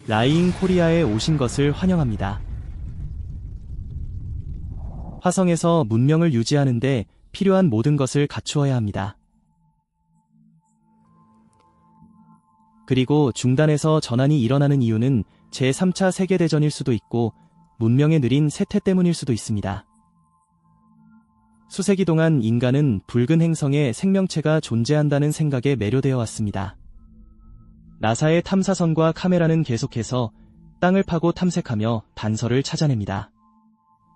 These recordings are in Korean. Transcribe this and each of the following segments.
라이잉 코리아에 오신 것을 환영합니다. 화성에서 문명을 유지하는데 필요한 모든 것을 갖추어야 합니다. 그리고 중단에서 전환이 일어나는 이유는 제3차 세계대전일 수도 있고 문명의 느린 쇠퇴 때문일 수도 있습니다. 수세기 동안 인간은 붉은 행성에 생명체가 존재한다는 생각에 매료되어 왔습니다. 나사의 탐사선과 카메라는 계속해서 땅을 파고 탐색하며 단서를 찾아냅니다.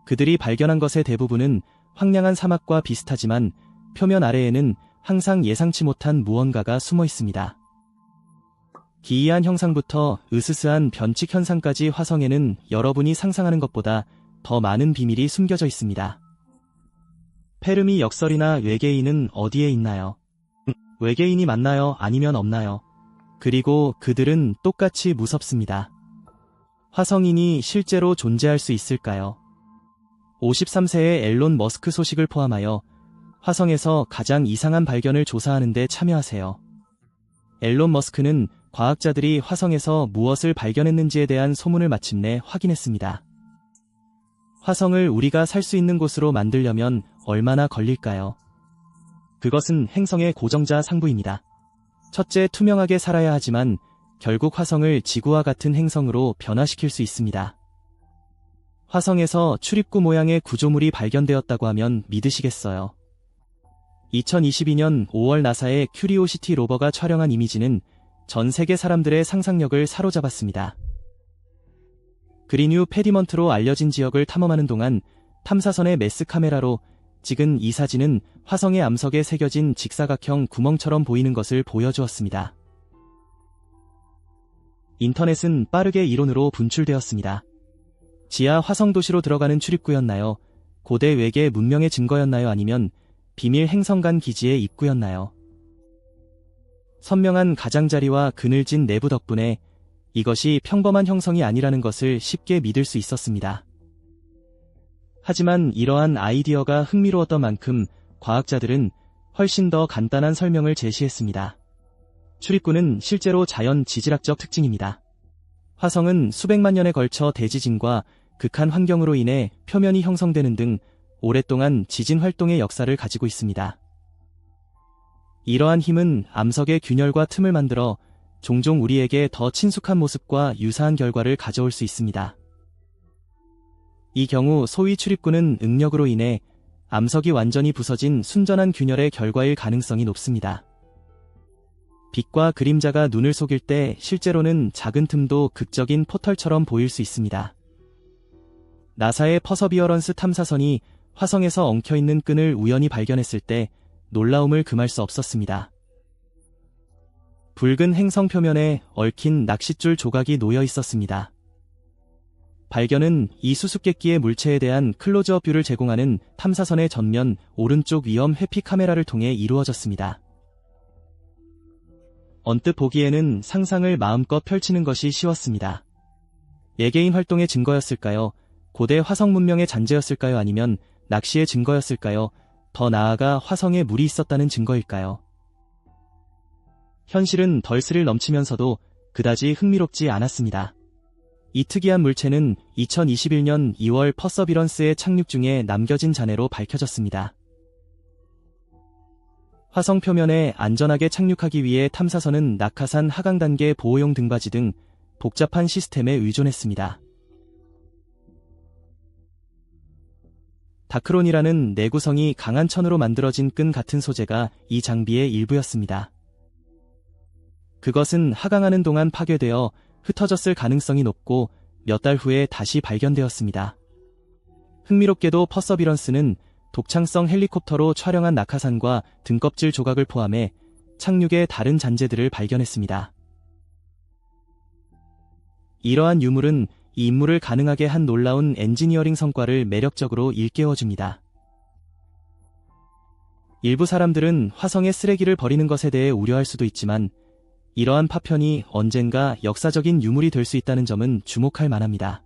그들이 발견한 것의 대부분은 황량한 사막과 비슷하지만 표면 아래에는 항상 예상치 못한 무언가가 숨어 있습니다. 기이한 형상부터 으스스한 변칙 현상까지 화성에는 여러분이 상상하는 것보다 더 많은 비밀이 숨겨져 있습니다. 페르미 역설이나 외계인은 어디에 있나요? 외계인이 맞나요? 아니면 없나요? 그리고 그들은 똑같이 무섭습니다. 화성인이 실제로 존재할 수 있을까요? 53세의 앨런 머스크 소식을 포함하여 화성에서 가장 이상한 발견을 조사하는 데 참여하세요. 앨런 머스크는 과학자들이 화성에서 무엇을 발견했는지에 대한 소문을 마침내 확인했습니다. 화성을 우리가 살 수 있는 곳으로 만들려면 얼마나 걸릴까요? 그것은 행성의 고정자 상부입니다. 첫째, 투명하게 살아야 하지만 결국 화성을 지구와 같은 행성으로 변화시킬 수 있습니다. 화성에서 출입구 모양의 구조물이 발견되었다고 하면 믿으시겠어요? 2022년 5월 나사의 큐리오시티 로버가 촬영한 이미지는 전 세계 사람들의 상상력을 사로잡았습니다. 그리뉴 페디먼트로 알려진 지역을 탐험하는 동안 탐사선의 매스 카메라로 찍은 이 사진은 화성의 암석에 새겨진 직사각형 구멍처럼 보이는 것을 보여주었습니다. 인터넷은 빠르게 이론으로 분출되었습니다. 지하 화성 도시로 들어가는 출입구였나요? 고대 외계 문명의 증거였나요? 아니면 비밀 행성 간 기지의 입구였나요? 선명한 가장자리와 그늘진 내부 덕분에 이것이 평범한 형성이 아니라는 것을 쉽게 믿을 수 있었습니다. 하지만 이러한 아이디어가 흥미로웠던 만큼 과학자들은 훨씬 더 간단한 설명을 제시했습니다. 출입구는 실제로 자연 지질학적 특징입니다. 화성은 수백만 년에 걸쳐 대지진과 극한 환경으로 인해 표면이 형성되는 등 오랫동안 지진 활동의 역사를 가지고 있습니다. 이러한 힘은 암석의 균열과 틈을 만들어 종종 우리에게 더 친숙한 모습과 유사한 결과를 가져올 수 있습니다. 이 경우 소위 출입구는 응력으로 인해 암석이 완전히 부서진 순전한 균열의 결과일 가능성이 높습니다. 빛과 그림자가 눈을 속일 때 실제로는 작은 틈도 극적인 포털처럼 보일 수 있습니다. 나사의 퍼서비어런스 탐사선이 화성에서 엉켜있는 끈을 우연히 발견했을 때 놀라움을 금할 수 없었습니다. 붉은 행성 표면에 얽힌 낚싯줄 조각이 놓여 있었습니다. 발견은 이 수수께끼의 물체에 대한 클로즈업 뷰를 제공하는 탐사선의 전면 오른쪽 위험 회피 카메라를 통해 이루어졌습니다. 언뜻 보기에는 상상을 마음껏 펼치는 것이 쉬웠습니다. 외계인 활동의 증거였을까요? 고대 화성 문명의 잔재였을까요? 아니면 낚시의 증거였을까요? 더 나아가 화성에 물이 있었다는 증거일까요? 현실은 덜 스릴 넘치면서도 그다지 흥미롭지 않았습니다. 이 특이한 물체는 2021년 2월 퍼서비런스의 착륙 중에 남겨진 잔해로 밝혀졌습니다. 화성 표면에 안전하게 착륙하기 위해 탐사선은 낙하산 하강 단계 보호용 등받이 등 복잡한 시스템에 의존했습니다. 다크론이라는 내구성이 강한 천으로 만들어진 끈 같은 소재가 이 장비의 일부였습니다. 그것은 하강하는 동안 파괴되어 흩어졌을 가능성이 높고 몇 달 후에 다시 발견되었습니다. 흥미롭게도 퍼서비런스는 독창성 헬리콥터로 촬영한 낙하산과 등껍질 조각을 포함해 착륙의 다른 잔재들을 발견했습니다. 이러한 유물은 이 임무를 가능하게 한 놀라운 엔지니어링 성과를 매력적으로 일깨워줍니다. 일부 사람들은 화성에 쓰레기를 버리는 것에 대해 우려할 수도 있지만 이러한 파편이 언젠가 역사적인 유물이 될 수 있다는 점은 주목할 만합니다.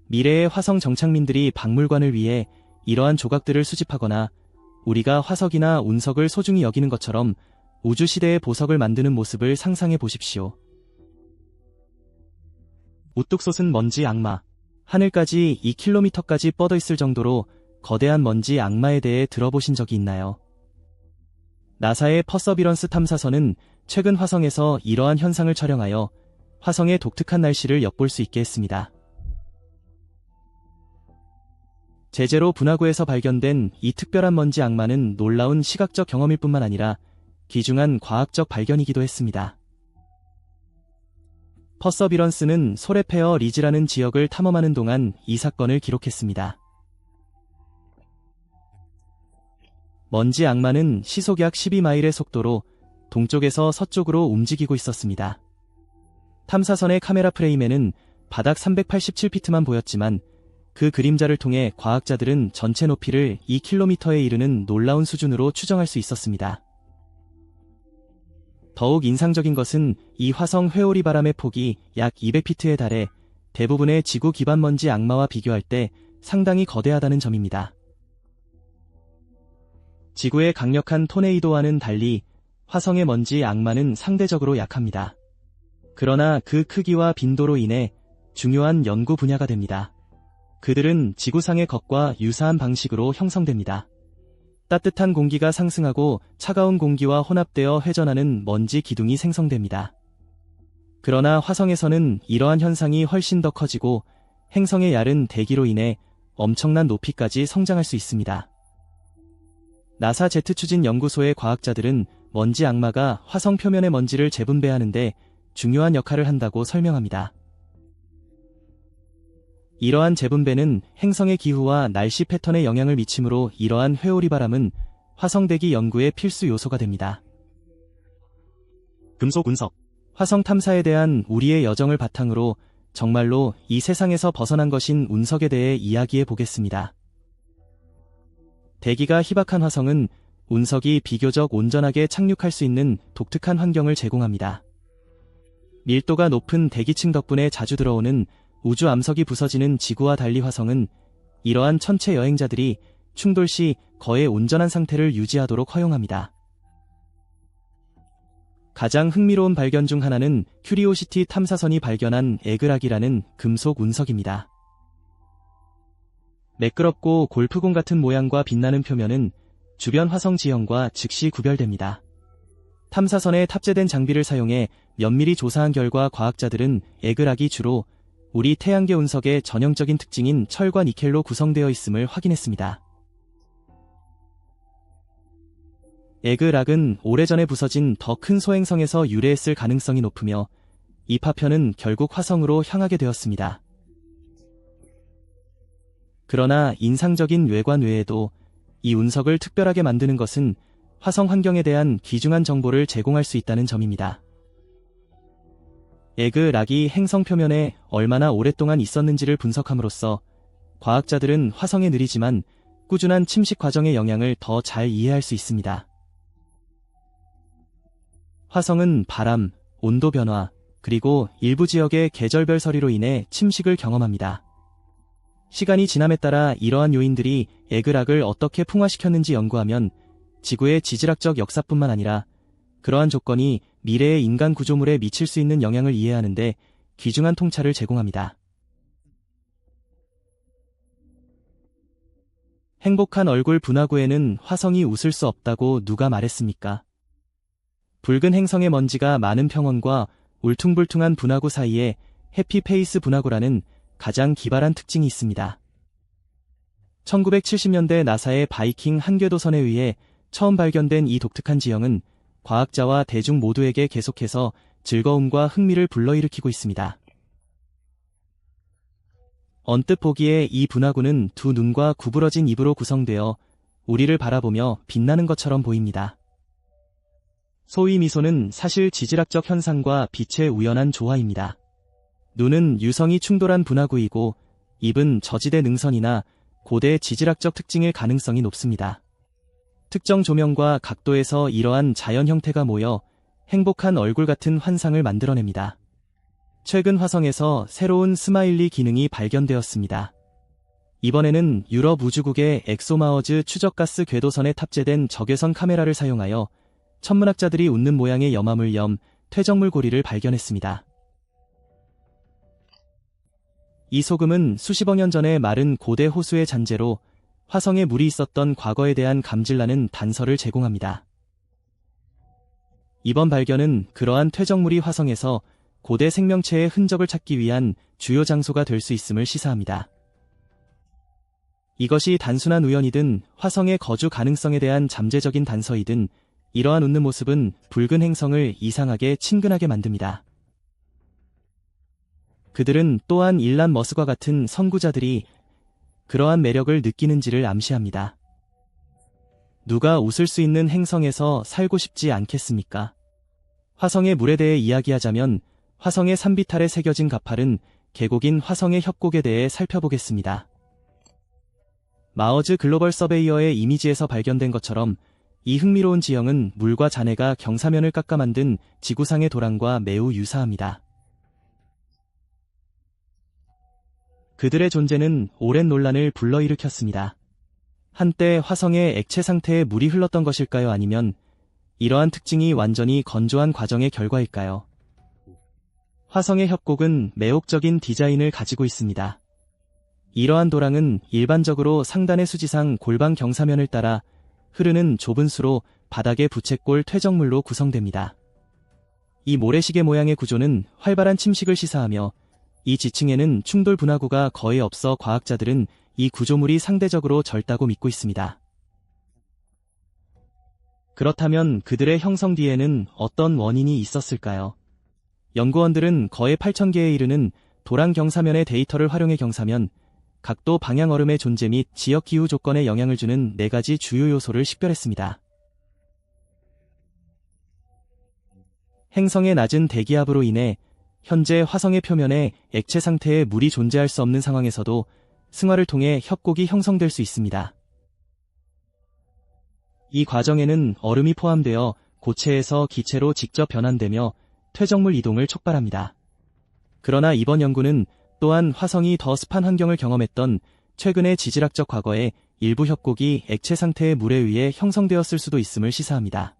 미래의 화성 정착민들이 박물관을 위해 이러한 조각들을 수집하거나 우리가 화석이나 운석을 소중히 여기는 것처럼 우주시대의 보석을 만드는 모습을 상상해 보십시오. 우뚝 솟은 먼지 악마. 하늘까지 2km까지 뻗어 있을 정도로 거대한 먼지 악마에 대해 들어보신 적이 있나요? 나사의 퍼서비런스 탐사선은 최근 화성에서 이러한 현상을 촬영하여 화성의 독특한 날씨를 엿볼 수 있게 했습니다. 제제로 분화구에서 발견된 이 특별한 먼지 악마는 놀라운 시각적 경험일 뿐만 아니라 귀중한 과학적 발견이기도 했습니다. 퍼서비런스는 소레페어 리즈라는 지역을 탐험하는 동안 이 사건을 기록했습니다. 먼지 악마는 시속 약 12마일의 속도로 동쪽에서 서쪽으로 움직이고 있었습니다. 탐사선의 카메라 프레임에는 바닥 387피트만 보였지만 그 그림자를 통해 과학자들은 전체 높이를 2km에 이르는 놀라운 수준으로 추정할 수 있었습니다. 더욱 인상적인 것은 이 화성 회오리 바람의 폭이 약 200피트에 달해 대부분의 지구 기반 먼지 악마와 비교할 때 상당히 거대하다는 점입니다. 지구의 강력한 토네이도와는 달리 화성의 먼지 악마는 상대적으로 약합니다. 그러나 그 크기와 빈도로 인해 중요한 연구 분야가 됩니다. 그들은 지구상의 것과 유사한 방식으로 형성됩니다. 따뜻한 공기가 상승하고 차가운 공기와 혼합되어 회전하는 먼지 기둥이 생성됩니다. 그러나 화성에서는 이러한 현상이 훨씬 더 커지고 행성의 얇은 대기로 인해 엄청난 높이까지 성장할 수 있습니다. 나사 제트 추진 연구소의 과학자들은 먼지 악마가 화성 표면의 먼지를 재분배하는 데 중요한 역할을 한다고 설명합니다. 이러한 재분배는 행성의 기후와 날씨 패턴에 영향을 미치므로 이러한 회오리 바람은 화성 대기 연구의 필수 요소가 됩니다. 금속 운석. 화성 탐사에 대한 우리의 여정을 바탕으로 정말로 이 세상에서 벗어난 것인 운석에 대해 이야기해 보겠습니다. 대기가 희박한 화성은 운석이 비교적 온전하게 착륙할 수 있는 독특한 환경을 제공합니다. 밀도가 높은 대기층 덕분에 자주 들어오는 우주 암석이 부서지는 지구와 달리 화성은 이러한 천체 여행자들이 충돌 시 거의 온전한 상태를 유지하도록 허용합니다. 가장 흥미로운 발견 중 하나는 큐리오시티 탐사선이 발견한 에그락이라는 금속 운석입니다. 매끄럽고 골프공 같은 모양과 빛나는 표면은 주변 화성 지형과 즉시 구별됩니다. 탐사선에 탑재된 장비를 사용해 면밀히 조사한 결과 과학자들은 에그락이 주로 우리 태양계 운석의 전형적인 특징인 철과 니켈로 구성되어 있음을 확인했습니다. 에그락은 오래전에 부서진 더 큰 소행성에서 유래했을 가능성이 높으며 이 파편은 결국 화성으로 향하게 되었습니다. 그러나 인상적인 외관 외에도 이 운석을 특별하게 만드는 것은 화성 환경에 대한 귀중한 정보를 제공할 수 있다는 점입니다. 에그락이 행성 표면에 얼마나 오랫동안 있었는지를 분석함으로써 과학자들은 화성의 느리지만 꾸준한 침식 과정의 영향을 더 잘 이해할 수 있습니다. 화성은 바람, 온도 변화, 그리고 일부 지역의 계절별 서리로 인해 침식을 경험합니다. 시간이 지남에 따라 이러한 요인들이 에그락을 어떻게 풍화시켰는지 연구하면 지구의 지질학적 역사뿐만 아니라 그러한 조건이 미래의 인간 구조물에 미칠 수 있는 영향을 이해하는데 귀중한 통찰을 제공합니다. 행복한 얼굴 분화구에는 화성이 웃을 수 없다고 누가 말했습니까? 붉은 행성의 먼지가 많은 평원과 울퉁불퉁한 분화구 사이에 해피페이스 분화구라는 가장 기발한 특징이 있습니다. 1970년대 나사의 바이킹 한궤도선에 의해 처음 발견된 이 독특한 지형은 과학자와 대중 모두에게 계속해서 즐거움과 흥미를 불러일으키고 있습니다. 언뜻 보기에 이 분화구는 두 눈과 구부러진 입으로 구성되어 우리를 바라보며 빛나는 것처럼 보입니다. 소위 미소는 사실 지질학적 현상과 빛의 우연한 조화입니다. 눈은 유성이 충돌한 분화구이고 입은 저지대 능선이나 고대 지질학적 특징일 가능성이 높습니다. 특정 조명과 각도에서 이러한 자연 형태가 모여 행복한 얼굴 같은 환상을 만들어냅니다. 최근 화성에서 새로운 스마일리 기능이 발견되었습니다. 이번에는 유럽 우주국의 엑소마어즈 추적가스 궤도선에 탑재된 적외선 카메라를 사용하여 천문학자들이 웃는 모양의 염화물염, 퇴적물 고리를 발견했습니다. 이 소금은 수십억 년 전에 마른 고대 호수의 잔재로 화성에 물이 있었던 과거에 대한 감질나는 단서를 제공합니다. 이번 발견은 그러한 퇴적물이 화성에서 고대 생명체의 흔적을 찾기 위한 주요 장소가 될 수 있음을 시사합니다. 이것이 단순한 우연이든 화성의 거주 가능성에 대한 잠재적인 단서이든 이러한 웃는 모습은 붉은 행성을 이상하게 친근하게 만듭니다. 그들은 또한 일란 머스과 같은 선구자들이 그러한 매력을 느끼는지를 암시합니다. 누가 웃을 수 있는 행성에서 살고 싶지 않겠습니까? 화성의 물에 대해 이야기하자면 화성의 산비탈에 새겨진 가팔은 계곡인 화성의 협곡에 대해 살펴보겠습니다. 마어즈 글로벌 서베이어의 이미지에서 발견된 것처럼 이 흥미로운 지형은 물과 잔해가 경사면을 깎아 만든 지구상의 도랑과 매우 유사합니다. 그들의 존재는 오랜 논란을 불러일으켰습니다. 한때 화성의 액체 상태에 물이 흘렀던 것일까요? 아니면 이러한 특징이 완전히 건조한 과정의 결과일까요? 화성의 협곡은 매혹적인 디자인을 가지고 있습니다. 이러한 도랑은 일반적으로 상단의 수지상 골반 경사면을 따라 흐르는 좁은 수로 바닥의 부채꼴 퇴적물로 구성됩니다. 이 모래시계 모양의 구조는 활발한 침식을 시사하며 이 지층에는 충돌 분화구가 거의 없어 과학자들은 이 구조물이 상대적으로 젊다고 믿고 있습니다. 그렇다면 그들의 형성 뒤에는 어떤 원인이 있었을까요? 연구원들은 거의 8,000개에 이르는 도랑 경사면의 데이터를 활용해 경사면, 각도 방향 얼음의 존재 및 지역 기후 조건에 영향을 주는 4가지 주요 요소를 식별했습니다. 행성의 낮은 대기압으로 인해 현재 화성의 표면에 액체 상태의 물이 존재할 수 없는 상황에서도 승화를 통해 협곡이 형성될 수 있습니다. 이 과정에는 얼음이 포함되어 고체에서 기체로 직접 변환되며 퇴적물 이동을 촉발합니다. 그러나 이번 연구는 또한 화성이 더 습한 환경을 경험했던 최근의 지질학적 과거에 일부 협곡이 액체 상태의 물에 의해 형성되었을 수도 있음을 시사합니다.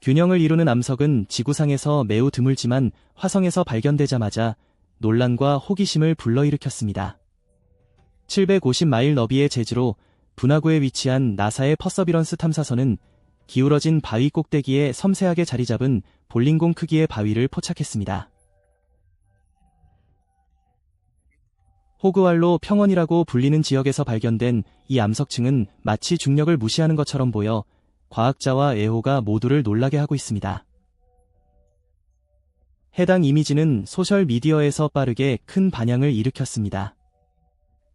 균형을 이루는 암석은 지구상에서 매우 드물지만 화성에서 발견되자마자 논란과 호기심을 불러일으켰습니다. 750마일 너비의 제주로 분화구에 위치한 나사의 퍼서비런스 탐사선은 기울어진 바위 꼭대기에 섬세하게 자리 잡은 볼링공 크기의 바위를 포착했습니다. 호그왈로 평원이라고 불리는 지역에서 발견된 이 암석층은 마치 중력을 무시하는 것처럼 보여 과학자와 애호가 모두를 놀라게 하고 있습니다. 해당 이미지는 소셜미디어에서 빠르게 큰 반향을 일으켰습니다.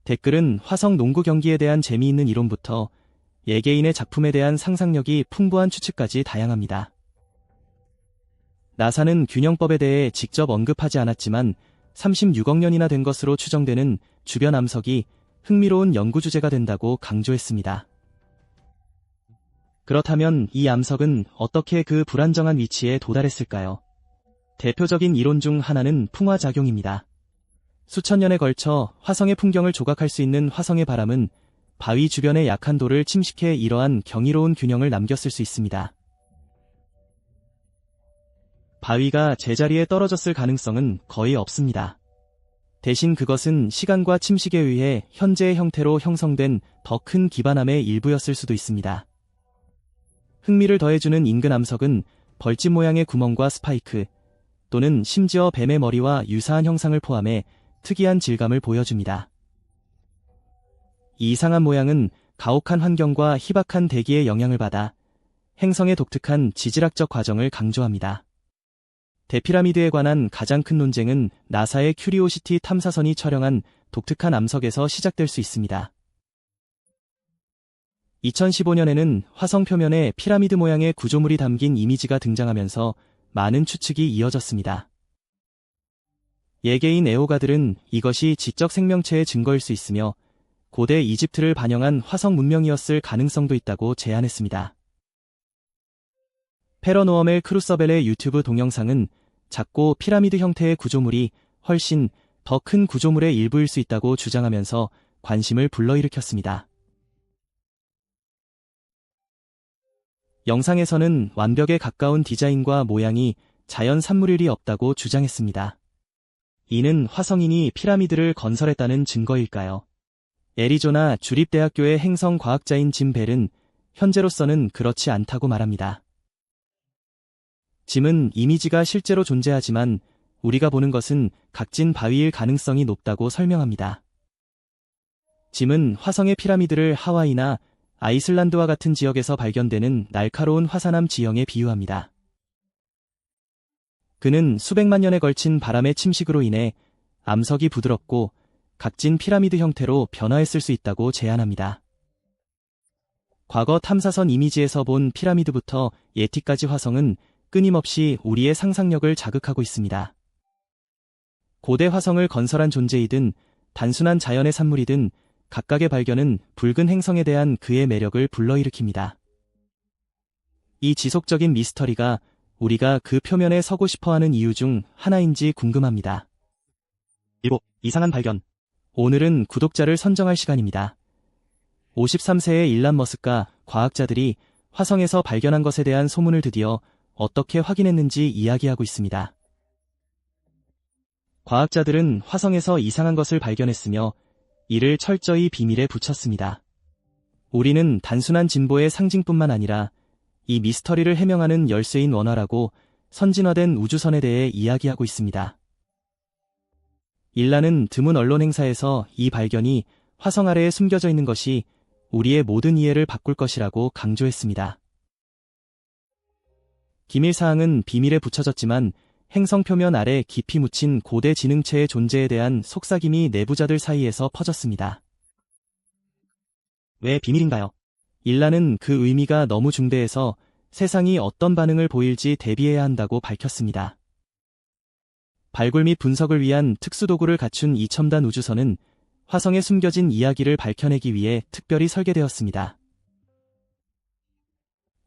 댓글은 화성 농구 경기에 대한 재미있는 이론부터 예개인의 작품에 대한 상상력이 풍부한 추측까지 다양합니다. 나사는 균형법에 대해 직접 언급하지 않았지만 36억 년이나 된 것으로 추정되는 주변 암석이 흥미로운 연구 주제가 된다고 강조했습니다. 그렇다면 이 암석은 어떻게 그 불안정한 위치에 도달했을까요? 대표적인 이론 중 하나는 풍화작용입니다. 수천 년에 걸쳐 화성의 풍경을 조각할 수 있는 화성의 바람은 바위 주변의 약한 돌을 침식해 이러한 경이로운 균형을 남겼을 수 있습니다. 바위가 제자리에 떨어졌을 가능성은 거의 없습니다. 대신 그것은 시간과 침식에 의해 현재의 형태로 형성된 더 큰 기반암의 일부였을 수도 있습니다. 흥미를 더해주는 인근 암석은 벌집 모양의 구멍과 스파이크, 또는 심지어 뱀의 머리와 유사한 형상을 포함해 특이한 질감을 보여줍니다. 이 이상한 모양은 가혹한 환경과 희박한 대기의 영향을 받아 행성의 독특한 지질학적 과정을 강조합니다. 대피라미드에 관한 가장 큰 논쟁은 나사의 큐리오시티 탐사선이 촬영한 독특한 암석에서 시작될 수 있습니다. 2015년에는 화성 표면에 피라미드 모양의 구조물이 담긴 이미지가 등장하면서 많은 추측이 이어졌습니다. 예개인 애호가들은 이것이 지적 생명체의 증거일 수 있으며 고대 이집트를 반영한 화성 문명이었을 가능성도 있다고 제안했습니다. 페러노어멜 크루서벨의 유튜브 동영상은 작고 피라미드 형태의 구조물이 훨씬 더 큰 구조물의 일부일 수 있다고 주장하면서 관심을 불러일으켰습니다. 영상에서는 완벽에 가까운 디자인과 모양이 자연 산물일이 없다고 주장했습니다. 이는 화성인이 피라미드를 건설했다는 증거일까요? 애리조나 주립대학교의 행성 과학자인 짐 벨은 현재로서는 그렇지 않다고 말합니다. 짐은 이미지가 실제로 존재하지만 우리가 보는 것은 각진 바위일 가능성이 높다고 설명합니다. 짐은 화성의 피라미드를 하와이나 아이슬란드와 같은 지역에서 발견되는 날카로운 화산암 지형에 비유합니다. 그는 수백만 년에 걸친 바람의 침식으로 인해 암석이 부드럽고 각진 피라미드 형태로 변화했을 수 있다고 제안합니다. 과거 탐사선 이미지에서 본 피라미드부터 예티까지 화성은 끊임없이 우리의 상상력을 자극하고 있습니다. 고대 화성을 건설한 존재이든 단순한 자연의 산물이든 각각의 발견은 붉은 행성에 대한 그의 매력을 불러일으킵니다. 이 지속적인 미스터리가 우리가 그 표면에 서고 싶어하는 이유 중 하나인지 궁금합니다. 7. 이상한 발견. 오늘은 구독자를 선정할 시간입니다. 53세의 일란 머스크가 과학자들이 화성에서 발견한 것에 대한 소문을 드디어 어떻게 확인했는지 이야기하고 있습니다. 과학자들은 화성에서 이상한 것을 발견했으며 이를 철저히 비밀에 붙였습니다. 우리는 단순한 진보의 상징뿐만 아니라 이 미스터리를 해명하는 열쇠인 원화라고 선진화된 우주선에 대해 이야기하고 있습니다. 일란은 드문 언론 행사에서 이 발견이 화성 아래에 숨겨져 있는 것이 우리의 모든 이해를 바꿀 것이라고 강조했습니다. 기밀사항은 비밀에 붙여졌지만 행성 표면 아래 깊이 묻힌 고대 지능체의 존재에 대한 속삭임이 내부자들 사이에서 퍼졌습니다. 왜 비밀인가요? 일란은 그 의미가 너무 중대해서 세상이 어떤 반응을 보일지 대비해야 한다고 밝혔습니다. 발굴 및 분석을 위한 특수도구를 갖춘 이 첨단 우주선은 화성에 숨겨진 이야기를 밝혀내기 위해 특별히 설계되었습니다.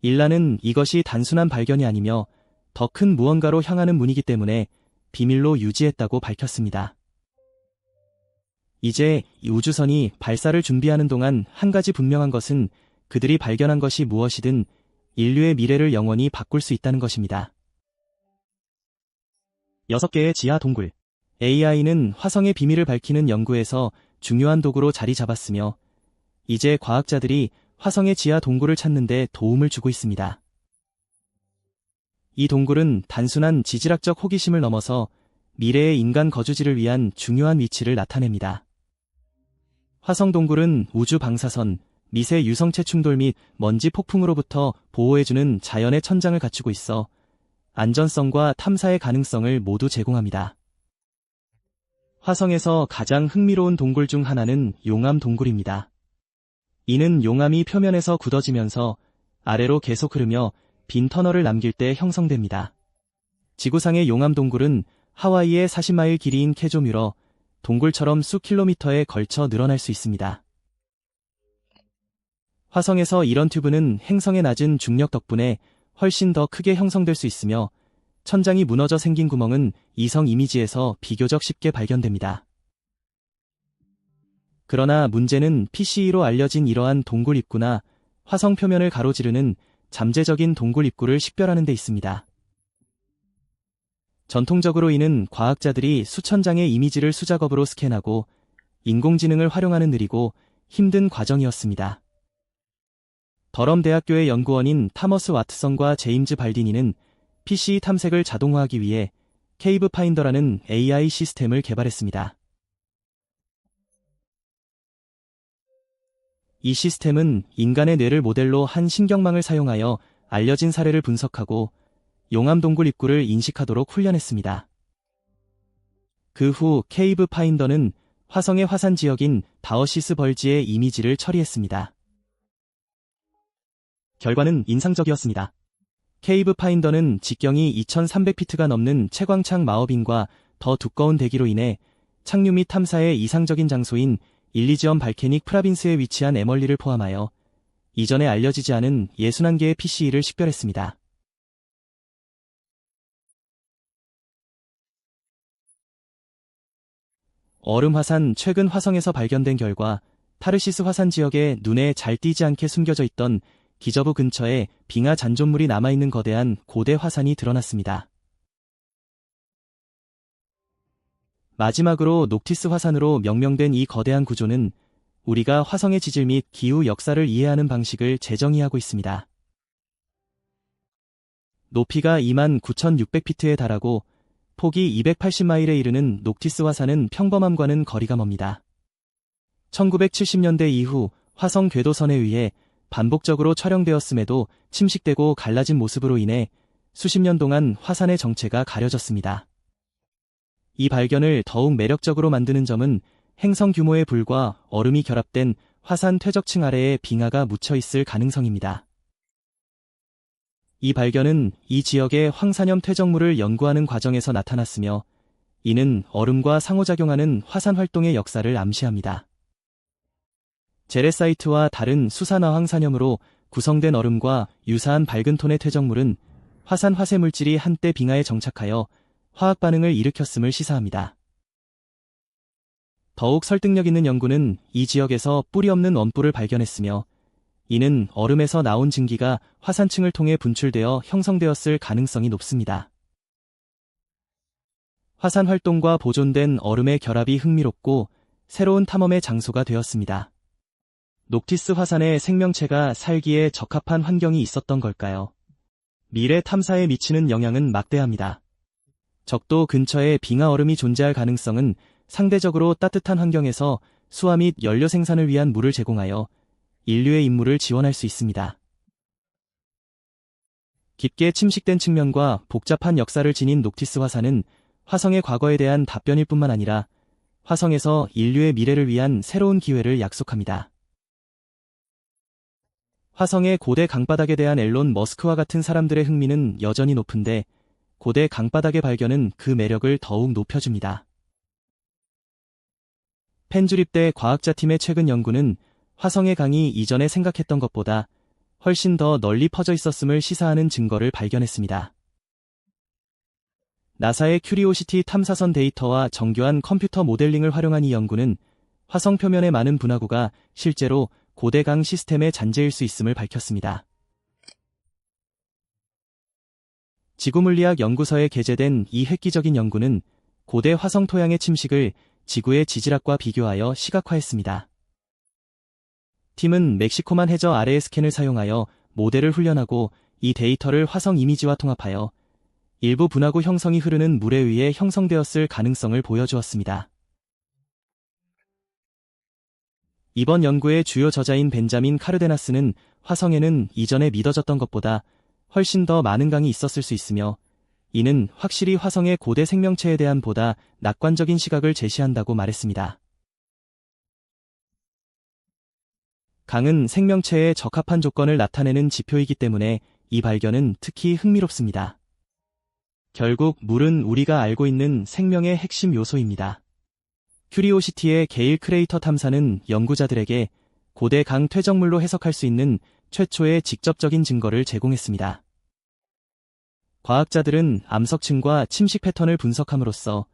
일란은 이것이 단순한 발견이 아니며 더 큰 무언가로 향하는 문이기 때문에 비밀로 유지했다고 밝혔습니다. 이제 이 우주선이 발사를 준비하는 동안 한 가지 분명한 것은 그들이 발견한 것이 무엇이든 인류의 미래를 영원히 바꿀 수 있다는 것입니다. 6개의 지하 동굴. AI는 화성의 비밀을 밝히는 연구에서 중요한 도구로 자리 잡았으며 이제 과학자들이 화성의 지하 동굴을 찾는 데 도움을 주고 있습니다. 이 동굴은 단순한 지질학적 호기심을 넘어서 미래의 인간 거주지를 위한 중요한 위치를 나타냅니다. 화성 동굴은 우주 방사선, 미세 유성체 충돌 및 먼지 폭풍으로부터 보호해주는 자연의 천장을 갖추고 있어 안전성과 탐사의 가능성을 모두 제공합니다. 화성에서 가장 흥미로운 동굴 중 하나는 용암 동굴입니다. 이는 용암이 표면에서 굳어지면서 아래로 계속 흐르며 빈 터널을 남길 때 형성됩니다. 지구상의 용암 동굴은 하와이의 40마일 길이인 캐조뮤러, 동굴처럼 수 킬로미터에 걸쳐 늘어날 수 있습니다. 화성에서 이런 튜브는 행성의 낮은 중력 덕분에 훨씬 더 크게 형성될 수 있으며 천장이 무너져 생긴 구멍은 이성 이미지에서 비교적 쉽게 발견됩니다. 그러나 문제는 PCE로 알려진 이러한 동굴 입구나 화성 표면을 가로지르는 잠재적인 동굴 입구를 식별하는 데 있습니다. 전통적으로 이는 과학자들이 수천 장의 이미지를 수작업으로 스캔하고 인공지능을 활용하는 느리고 힘든 과정이었습니다. 더럼 대학교의 연구원인 타머스 와트선과 제임즈 발디니는 PCE 탐색을 자동화하기 위해 케이브 파인더라는 AI 시스템을 개발했습니다. 이 시스템은 인간의 뇌를 모델로 한 신경망을 사용하여 알려진 사례를 분석하고 용암 동굴 입구를 인식하도록 훈련했습니다. 그 후 케이브 파인더는 화성의 화산 지역인 다어시스 벌지의 이미지를 처리했습니다. 결과는 인상적이었습니다. 케이브 파인더는 직경이 2300피트가 넘는 채광창 마어빙과 더 두꺼운 대기로 인해 착륙 및 탐사의 이상적인 장소인 일리지엄 발케닉 프라빈스에 위치한 에멀리를 포함하여 이전에 알려지지 않은 61개의 PCE를 식별했습니다. 얼음 화산. 최근 화성에서 발견된 결과 타르시스 화산 지역에 눈에 잘 띄지 않게 숨겨져 있던 기저부 근처에 빙하 잔존물이 남아있는 거대한 고대 화산이 드러났습니다. 마지막으로 녹티스 화산으로 명명된 이 거대한 구조는 우리가 화성의 지질 및 기후 역사를 이해하는 방식을 재정의하고 있습니다. 높이가 29,600피트에 달하고 폭이 280마일에 이르는 녹티스 화산은 평범함과는 거리가 멉니다. 1970년대 이후 화성 궤도선에 의해 반복적으로 촬영되었음에도 침식되고 갈라진 모습으로 인해 수십 년 동안 화산의 정체가 가려졌습니다. 이 발견을 더욱 매력적으로 만드는 점은 행성 규모의 불과 얼음이 결합된 화산 퇴적층 아래에 빙하가 묻혀 있을 가능성입니다. 이 발견은 이 지역의 황산염 퇴적물을 연구하는 과정에서 나타났으며, 이는 얼음과 상호작용하는 화산 활동의 역사를 암시합니다. 제레사이트와 다른 수산화 황산염으로 구성된 얼음과 유사한 밝은 톤의 퇴적물은 화산 화쇄 물질이 한때 빙하에 정착하여 화학 반응을 일으켰음을 시사합니다. 더욱 설득력 있는 연구는 이 지역에서 뿌리 없는 원뿔을 발견했으며, 이는 얼음에서 나온 증기가 화산층을 통해 분출되어 형성되었을 가능성이 높습니다. 화산 활동과 보존된 얼음의 결합이 흥미롭고 새로운 탐험의 장소가 되었습니다. 녹티스 화산의 생명체가 살기에 적합한 환경이 있었던 걸까요? 미래 탐사에 미치는 영향은 막대합니다. 적도 근처에 빙하 얼음이 존재할 가능성은 상대적으로 따뜻한 환경에서 수화 및 연료 생산을 위한 물을 제공하여 인류의 임무를 지원할 수 있습니다. 깊게 침식된 측면과 복잡한 역사를 지닌 녹티스 화산은 화성의 과거에 대한 답변일 뿐만 아니라 화성에서 인류의 미래를 위한 새로운 기회를 약속합니다. 화성의 고대 강바닥에 대한 앨런 머스크와 같은 사람들의 흥미는 여전히 높은데, 고대 강바닥의 발견은 그 매력을 더욱 높여줍니다. 펜주립대 과학자팀의 최근 연구는 화성의 강이 이전에 생각했던 것보다 훨씬 더 널리 퍼져 있었음을 시사하는 증거를 발견했습니다. 나사의 큐리오시티 탐사선 데이터와 정교한 컴퓨터 모델링을 활용한 이 연구는 화성 표면의 많은 분화구가 실제로 고대 강 시스템의 잔재일 수 있음을 밝혔습니다. 지구물리학 연구서에 게재된 이 획기적인 연구는 고대 화성 토양의 침식을 지구의 지질학과 비교하여 시각화했습니다. 팀은 멕시코만 해저 아래의 스캔을 사용하여 모델을 훈련하고 이 데이터를 화성 이미지와 통합하여 일부 분화구 형성이 흐르는 물에 의해 형성되었을 가능성을 보여주었습니다. 이번 연구의 주요 저자인 벤자민 카르데나스는 화성에는 이전에 믿어졌던 것보다 훨씬 더 많은 강이 있었을 수 있으며, 이는 확실히 화성의 고대 생명체에 대한 보다 낙관적인 시각을 제시한다고 말했습니다. 강은 생명체에 적합한 조건을 나타내는 지표이기 때문에 이 발견은 특히 흥미롭습니다. 결국 물은 우리가 알고 있는 생명의 핵심 요소입니다. 큐리오시티의 게일 크레이터 탐사는 연구자들에게 고대 강 퇴적물로 해석할 수 있는 최초의 직접적인 증거를 제공했습니다. 과학자들은 암석층과 침식 패턴을 분석함으로써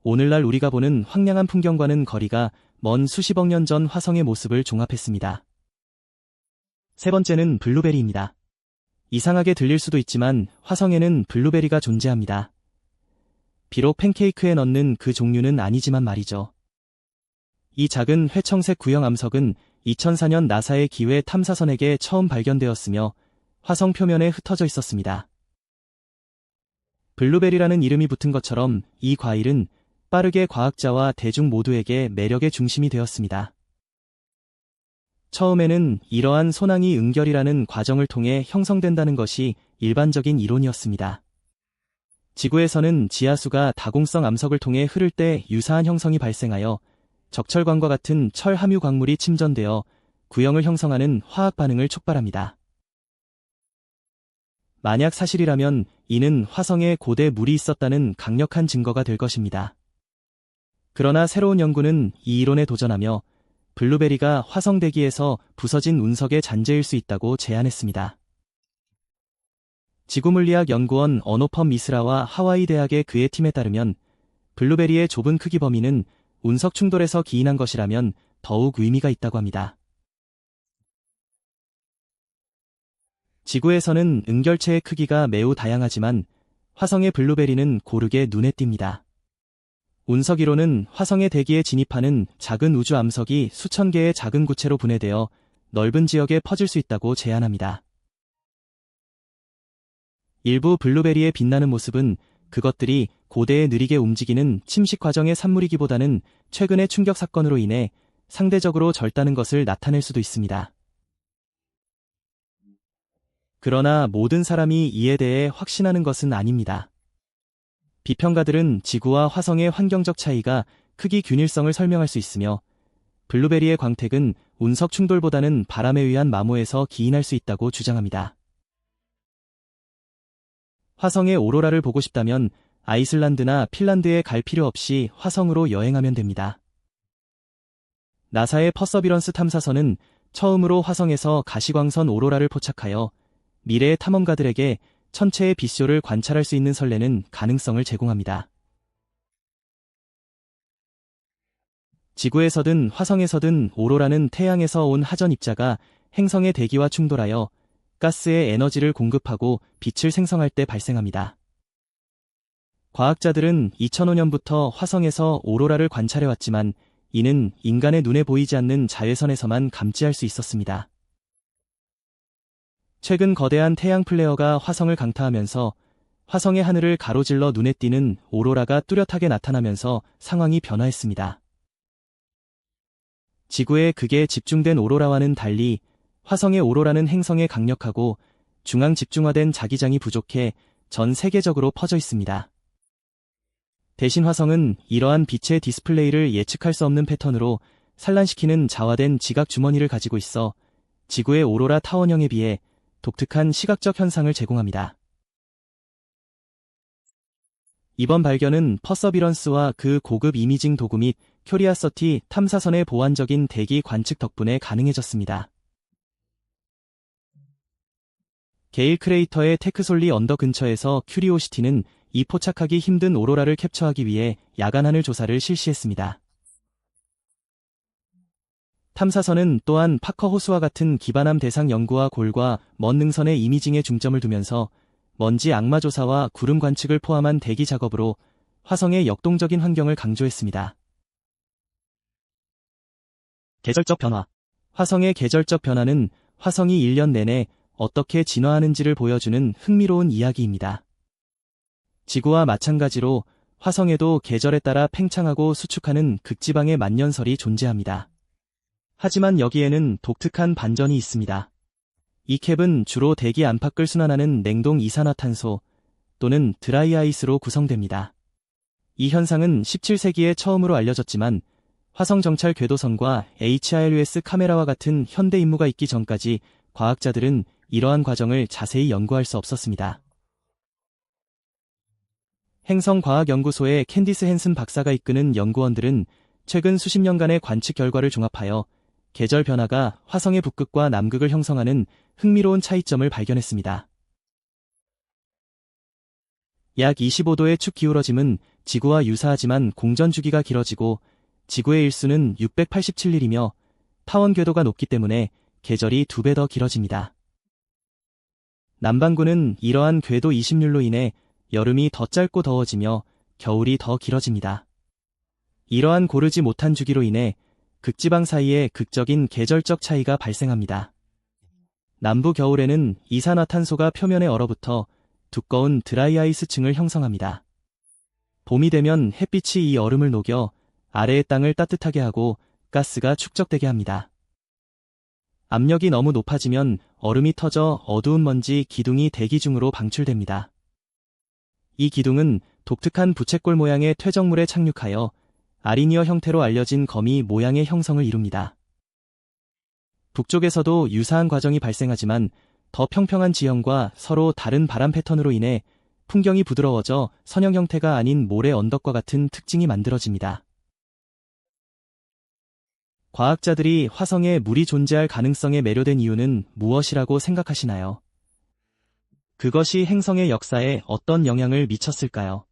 오늘날 우리가 보는 황량한 풍경과는 거리가 먼 수십억 년 전 화성의 모습을 종합했습니다. 세 번째는 블루베리입니다. 이상하게 들릴 수도 있지만 화성에는 블루베리가 존재합니다. 비록 팬케이크에 넣는 그 종류는 아니지만 말이죠. 이 작은 회청색 구형 암석은 2004년 나사의 기회 탐사선에게 처음 발견되었으며 화성 표면에 흩어져 있었습니다. 블루베리라는 이름이 붙은 것처럼 이 과일은 빠르게 과학자와 대중 모두에게 매력의 중심이 되었습니다. 처음에는 이러한 소낭이 응결이라는 과정을 통해 형성된다는 것이 일반적인 이론이었습니다. 지구에서는 지하수가 다공성 암석을 통해 흐를 때 유사한 형성이 발생하여 적철광과 같은 철 함유 광물이 침전되어 구형을 형성하는 화학 반응을 촉발합니다. 만약 사실이라면 이는 화성에 고대 물이 있었다는 강력한 증거가 될 것입니다. 그러나 새로운 연구는 이 이론에 도전하며 블루베리가 화성 대기에서 부서진 운석의 잔재일 수 있다고 제안했습니다. 지구물리학 연구원 어노펌 미스라와 하와이 대학의 그의 팀에 따르면 블루베리의 좁은 크기 범위는 운석 충돌에서 기인한 것이라면 더욱 의미가 있다고 합니다. 지구에서는 은결체의 크기가 매우 다양하지만 화성의 블루베리는 고르게 눈에 띕니다. 운석이론은 화성의 대기에 진입하는 작은 우주 암석이 수천 개의 작은 구체로 분해되어 넓은 지역에 퍼질 수 있다고 제안합니다. 일부 블루베리의 빛나는 모습은 그것들이 고대에 느리게 움직이는 침식 과정의 산물이기보다는 최근의 충격 사건으로 인해 상대적으로 젊다는 것을 나타낼 수도 있습니다. 그러나 모든 사람이 이에 대해 확신하는 것은 아닙니다. 비평가들은 지구와 화성의 환경적 차이가 크기 균일성을 설명할 수 있으며 블루베리의 광택은 운석 충돌보다는 바람에 의한 마모에서 기인할 수 있다고 주장합니다. 화성의 오로라를 보고 싶다면 아이슬란드나 핀란드에 갈 필요 없이 화성으로 여행하면 됩니다. 나사의 퍼서비런스 탐사선은 처음으로 화성에서 가시광선 오로라를 포착하여 미래의 탐험가들에게 천체의 빛쇼를 관찰할 수 있는 설레는 가능성을 제공합니다. 지구에서든 화성에서든 오로라는 태양에서 온 하전 입자가 행성의 대기와 충돌하여 가스의 에너지를 공급하고 빛을 생성할 때 발생합니다. 과학자들은 2005년부터 화성에서 오로라를 관찰해왔지만 이는 인간의 눈에 보이지 않는 자외선에서만 감지할 수 있었습니다. 최근 거대한 태양 플레어가 화성을 강타하면서 화성의 하늘을 가로질러 눈에 띄는 오로라가 뚜렷하게 나타나면서 상황이 변화했습니다. 지구의 극에 집중된 오로라와는 달리 화성의 오로라는 행성에 강력하고 중앙 집중화된 자기장이 부족해 전 세계적으로 퍼져 있습니다. 대신 화성은 이러한 빛의 디스플레이를 예측할 수 없는 패턴으로 산란시키는 자화된 지각 주머니를 가지고 있어 지구의 오로라 타원형에 비해 독특한 시각적 현상을 제공합니다. 이번 발견은 퍼서비런스와 그 고급 이미징 도구 및 큐리아서티 탐사선의 보완적인 대기 관측 덕분에 가능해졌습니다. 게일 크레이터의 테크솔리 언더 근처에서 큐리오시티는 이 포착하기 힘든 오로라를 캡처하기 위해 야간 하늘 조사를 실시했습니다. 탐사선은 또한 파커 호수와 같은 기반함 대상 연구와 골과 먼 능선의 이미징에 중점을 두면서 먼지 악마 조사와 구름 관측을 포함한 대기 작업으로 화성의 역동적인 환경을 강조했습니다. 계절적 변화. 화성의 계절적 변화는 화성이 1년 내내 어떻게 진화하는지를 보여주는 흥미로운 이야기입니다. 지구와 마찬가지로 화성에도 계절에 따라 팽창하고 수축하는 극지방의 만년설이 존재합니다. 하지만 여기에는 독특한 반전이 있습니다. 이 캡은 주로 대기 안팎을 순환하는 냉동 이산화탄소 또는 드라이 아이스로 구성됩니다. 이 현상은 17세기에 처음으로 알려졌지만 화성 정찰 궤도선과 HILS 카메라와 같은 현대 임무가 있기 전까지 과학자들은 이러한 과정을 자세히 연구할 수 없었습니다. 행성과학연구소의 캔디스 헨슨 박사가 이끄는 연구원들은 최근 수십 년간의 관측 결과를 종합하여 계절 변화가 화성의 북극과 남극을 형성하는 흥미로운 차이점을 발견했습니다. 약 25도의 축 기울어짐은 지구와 유사하지만 공전 주기가 길어지고 지구의 일수는 687일이며 타원 궤도가 높기 때문에 계절이 2배 더 길어집니다. 남반구는 이러한 궤도 20률로 인해 여름이 더 짧고 더워지며 겨울이 더 길어집니다. 이러한 고르지 못한 주기로 인해 극지방 사이에 극적인 계절적 차이가 발생합니다. 남부 겨울에는 이산화탄소가 표면에 얼어붙어 두꺼운 드라이 아이스 층을 형성합니다. 봄이 되면 햇빛이 이 얼음을 녹여 아래의 땅을 따뜻하게 하고 가스가 축적되게 합니다. 압력이 너무 높아지면 얼음이 터져 어두운 먼지 기둥이 대기 중으로 방출됩니다. 이 기둥은 독특한 부채꼴 모양의 퇴적물에 착륙하여 아리니어 형태로 알려진 거미 모양의 형성을 이룹니다. 북쪽에서도 유사한 과정이 발생하지만 더 평평한 지형과 서로 다른 바람 패턴으로 인해 풍경이 부드러워져 선형 형태가 아닌 모래 언덕과 같은 특징이 만들어집니다. 과학자들이 화성에 물이 존재할 가능성에 매료된 이유는 무엇이라고 생각하시나요? 그것이 행성의 역사에 어떤 영향을 미쳤을까요?